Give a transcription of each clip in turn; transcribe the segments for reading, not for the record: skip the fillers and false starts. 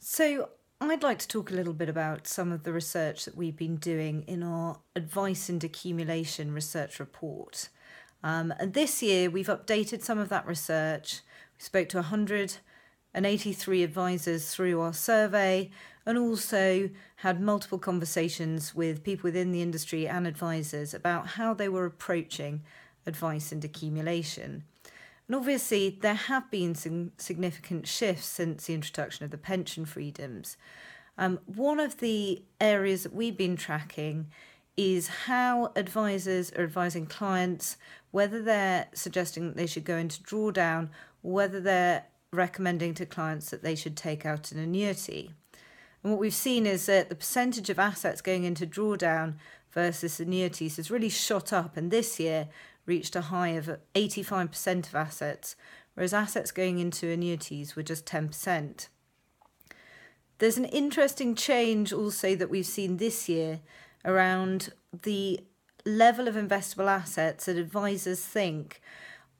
So, I'd like to talk a little bit about some of the research that we've been doing in our Advice and Decumulation research report. And this year, we've updated some of that research. We spoke to 183 advisors through our survey and also had multiple conversations with people within the industry and advisors about how they were approaching advice and decumulation. And obviously, there have been some significant shifts since the introduction of the pension freedoms. One of the areas that we've been tracking is how advisors are advising clients, whether they're suggesting that they should go into drawdown, or whether they're recommending to clients that they should take out an annuity. And what we've seen is that the percentage of assets going into drawdown versus annuities has really shot up, and this year reached a high of 85% of assets, whereas assets going into annuities were just 10%. There's an interesting change also that we've seen this year around the level of investable assets that advisors think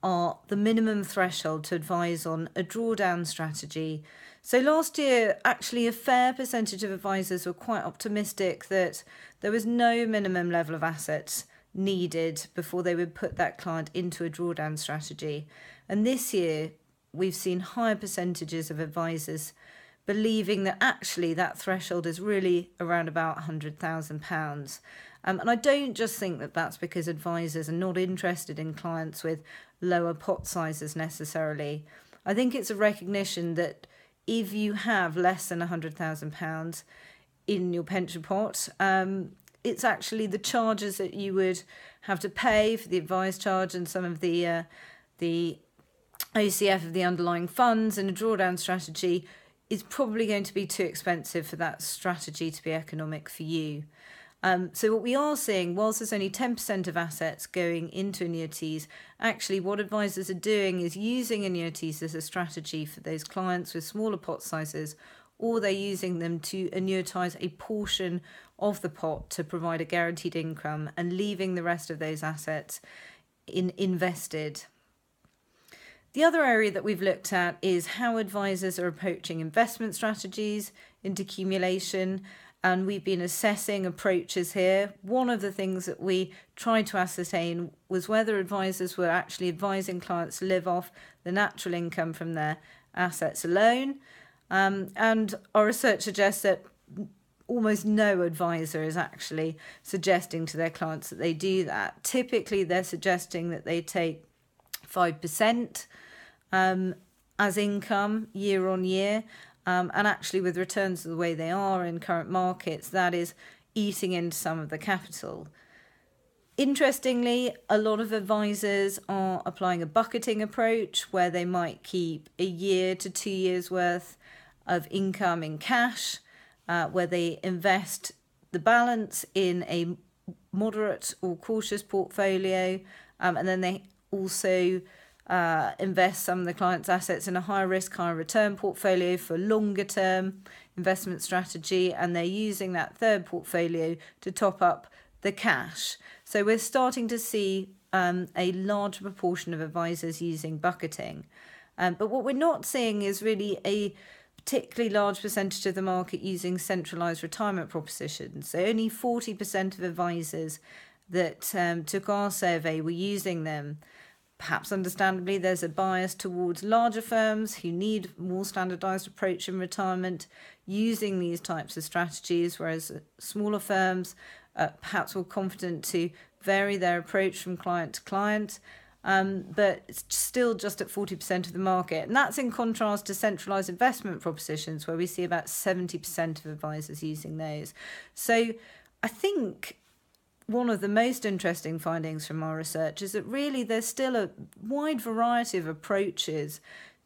are the minimum threshold to advise on a drawdown strategy. So last year, actually a fair percentage of advisors were quite optimistic that there was no minimum level of assets needed before they would put that client into a drawdown strategy. And this year, we've seen higher percentages of advisors believing that actually that threshold is really around about £100,000. And I don't just think that that's because advisors are not interested in clients with lower pot sizes necessarily. I think it's a recognition that if you have less than £100,000 in your pension pot, it's actually the charges that you would have to pay for the advice charge and some of the OCF of the underlying funds in a drawdown strategy is probably going to be too expensive for that strategy to be economic for you. So what we are seeing, whilst there's only 10% of assets going into annuities, actually what advisors are doing is using annuities as a strategy for those clients with smaller pot sizes, or they're using them to annuitise a portion of the pot to provide a guaranteed income and leaving the rest of those assets invested. The other area that we've looked at is how advisors are approaching investment strategies in decumulation, and we've been assessing approaches here. One of the things that we tried to ascertain was whether advisors were actually advising clients to live off the natural income from their assets alone. And our research suggests that almost no advisor is actually suggesting to their clients that they do that. Typically, they're suggesting that they take 5% as income year on year. And actually, with returns the way they are in current markets, that is eating into some of the capital. Interestingly, a lot of advisors are applying a bucketing approach where they might keep a year to 2 years worth of income in cash, where they invest the balance in a moderate or cautious portfolio, and then they also invest some of the client's assets in a higher risk, higher return portfolio for longer term investment strategy, and they're using that third portfolio to top up the cash. So we're starting to see a larger proportion of advisors using bucketing. But what we're not seeing is really a particularly large percentage of the market using centralised retirement propositions. So only 40% of advisors that took our survey were using them. Perhaps understandably, there's a bias towards larger firms who need more standardised approach in retirement using these types of strategies, whereas smaller firms perhaps more confident to vary their approach from client to client. But it's still just at 40% of the market. And that's in contrast to centralised investment propositions, where we see about 70% of advisors using those. So I think one of the most interesting findings from our research is that really there's still a wide variety of approaches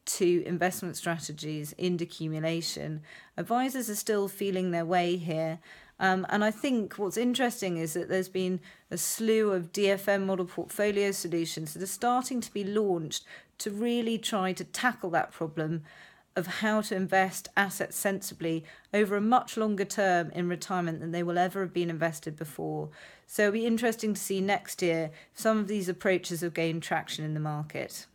to investment strategies in decumulation. Advisors are still feeling their way here. And I think what's interesting is that there's been a slew of DFM model portfolio solutions that are starting to be launched to really try to tackle that problem of how to invest assets sensibly over a much longer term in retirement than they will ever have been invested before. So it'll be interesting to see next year if some of these approaches have gained traction in the market.